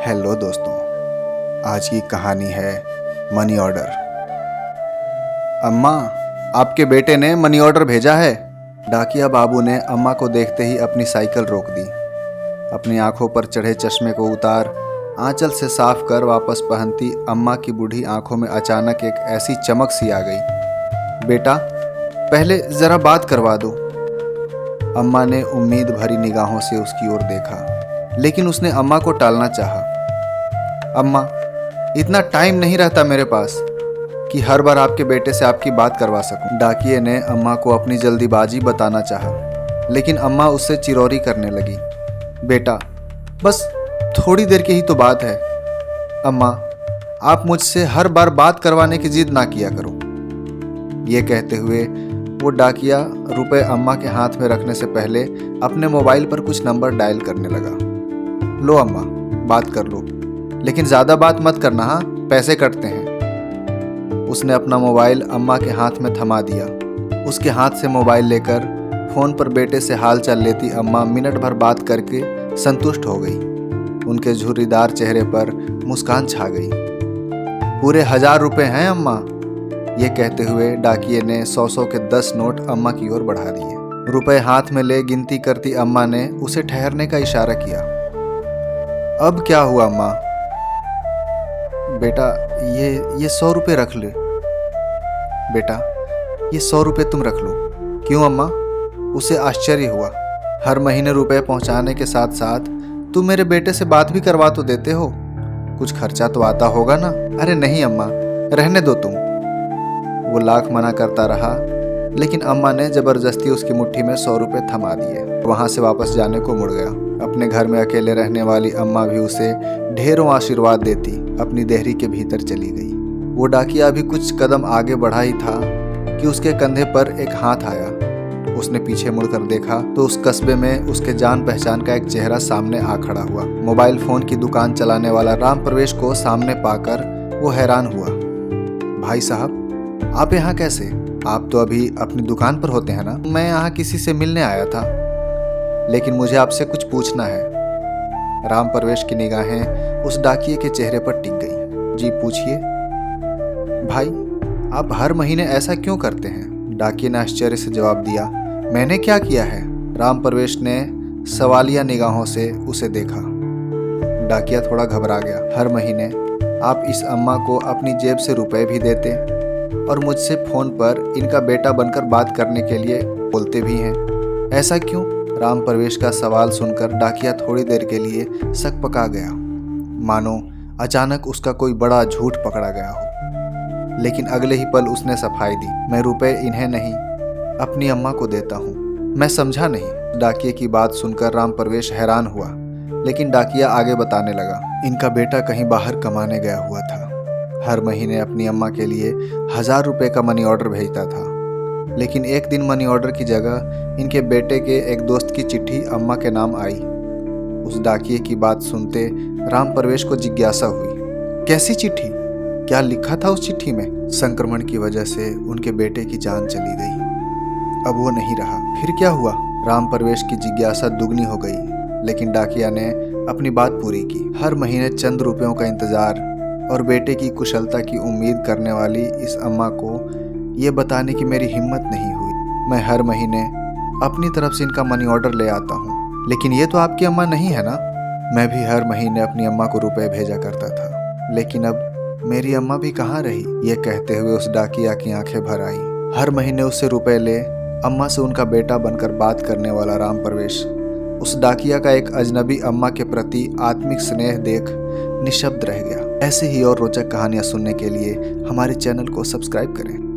Hello दोस्तों, आज की कहानी है मनी ऑर्डर। अम्मा, आपके बेटे ने मनी ऑर्डर भेजा है। डाकिया बाबू ने अम्मा को देखते ही अपनी साइकिल रोक दी। अपनी आंखों पर चढ़े चश्मे को उतार आंचल से साफ कर वापस पहनती अम्मा की बूढ़ी आंखों में अचानक एक ऐसी चमक सी आ गई। बेटा, पहले जरा बात करवा दो। अम्मा ने उम्मीद भरी निगाहों से उसकी ओर देखा, लेकिन उसने अम्मा को टालना चाहा। अम्मा, इतना टाइम नहीं रहता मेरे पास कि हर बार आपके बेटे से आपकी बात करवा सकूं। डाकिये ने अम्मा को अपनी जल्दीबाजी बताना चाहा, लेकिन अम्मा उससे चिरौरी करने लगी। बेटा, बस थोड़ी देर की ही तो बात है। अम्मा, आप मुझसे हर बार बात करवाने की जिद ना किया करो। ये कहते हुए वो डाकिया रुपए अम्मा के हाथ में रखने से पहले अपने मोबाइल पर कुछ नंबर डायल करने लगा। लो अम्मा, बात कर लो, लेकिन ज्यादा बात मत करना, हाँ, पैसे कटते हैं। उसने अपना मोबाइल अम्मा के हाथ में थमा दिया। उसके हाथ से मोबाइल लेकर फोन पर बेटे से हाल चाल लेती अम्मा मिनट भर बात करके संतुष्ट हो गई। उनके झुर्रीदार चेहरे पर मुस्कान छा गई। पूरे 1000 रुपए हैं अम्मा। ये कहते हुए डाकिये ने 100 के 10 नोट अम्मा की ओर बढ़ा दिए। रुपए हाथ में ले गिनती करती अम्मा ने उसे ठहरने का इशारा किया। अब क्या हुआ अम्मा? बेटा, ये 100 रुपये रख ले। बेटा, ये 100 रुपये तुम रख लो। क्यों अम्मा? उसे आश्चर्य हुआ। हर महीने रुपए पहुंचाने के साथ साथ तुम मेरे बेटे से बात भी करवा तो देते हो, कुछ खर्चा तो आता होगा ना। अरे नहीं अम्मा, रहने दो तुम। वो लाख मना करता रहा, लेकिन अम्मा ने जबरदस्ती उसकी मुट्ठी में 100 रुपये थमा दिए। वहां से वापस जाने को मुड़ गया। अपने घर में अकेले रहने वाली अम्मा भी उसे ढेरों आशीर्वाद देती अपनी देहरी के भीतर चली गई। वो डाकिया अभी कुछ कदम आगे बढ़ा ही था कि उसके कंधे पर एक हाथ आया। उसने पीछे मुड़कर देखा तो उस कस्बे में उसके जान पहचान का एक चेहरा सामने आ खड़ा हुआ। मोबाइल फोन की दुकान चलाने वाला राम प्रवेश को सामने पाकर वो हैरान हुआ। भाई साहब, आप यहाँ कैसे? आप तो अभी अपनी दुकान पर होते हैं ना? मैं यहाँ किसी से मिलने आया था, लेकिन मुझे आपसे कुछ पूछना है। राम प्रवेश की निगाहें उस डाकिये के चेहरे पर टिक गई। जी पूछिए। भाई, आप हर महीने ऐसा क्यों करते हैं? डाकिये ने आश्चर्य से जवाब दिया। मैंने क्या किया है? राम प्रवेश ने सवालिया निगाहों से उसे देखा। डाकिया थोड़ा घबरा गया। हर महीने आप इस अम्मा को अपनी जेब से रुपए भी देते और मुझसे फोन पर इनका बेटा बनकर बात करने के लिए बोलते भी हैं, ऐसा क्यों? राम प्रवेश का सवाल सुनकर डाकिया थोड़ी देर के लिए सकपका गया, मानो अचानक उसका कोई बड़ा झूठ पकड़ा गया हो। लेकिन अगले ही पल उसने सफाई दी। मैं रुपए इन्हें नहीं, अपनी अम्मा को देता हूँ। मैं समझा नहीं। डाकिये की बात सुनकर राम प्रवेश हैरान हुआ, लेकिन डाकिया आगे बताने लगा। इनका बेटा कहीं बाहर कमाने गया हुआ था। हर महीने अपनी अम्मा के लिए 1000 रुपये का मनी ऑर्डर भेजता था, लेकिन एक दिन मनी ऑर्डर की जगह इनके बेटे के एक दोस्त की चिट्ठी अम्मा के नाम आई। उस डाकिये की बात सुनते राम प्रवेश को जिज्ञासा हुई। कैसी चिट्ठी? क्या लिखा था उस चिट्ठी में? संक्रमण की वजह से उनके बेटे की जान चली गई, अब वो नहीं रहा। फिर क्या हुआ? राम प्रवेश की जिज्ञासा दुगनी हो गई, लेकिन डाकिया ने अपनी बात पूरी की। हर महीने चंद रुपयों का इंतजार और बेटे की कुशलता की उम्मीद करने वाली इस अम्मा को ये बताने की मेरी हिम्मत नहीं हुई। मैं हर महीने अपनी तरफ से इनका मनी ऑर्डर ले आता हूँ, लेकिन ये तो आपकी अम्मा नहीं है ना? मैं भी हर महीने अपनी अम्मा को रुपए भेजा करता था, लेकिन अब मेरी अम्मा भी कहाँ रही? ये कहते हुए उस डाकिया की आंखें भर आई। हर महीने उससे रुपए ले अम्मा से उनका बेटा बनकर बात करने वाला राम प्रवेश उस डाकिया का एक अजनबी अम्मा के प्रति आत्मिक स्नेह देख निशब्द रह गया। ऐसे ही और रोचक कहानियां सुनने के लिए हमारे चैनल को सब्सक्राइब करें।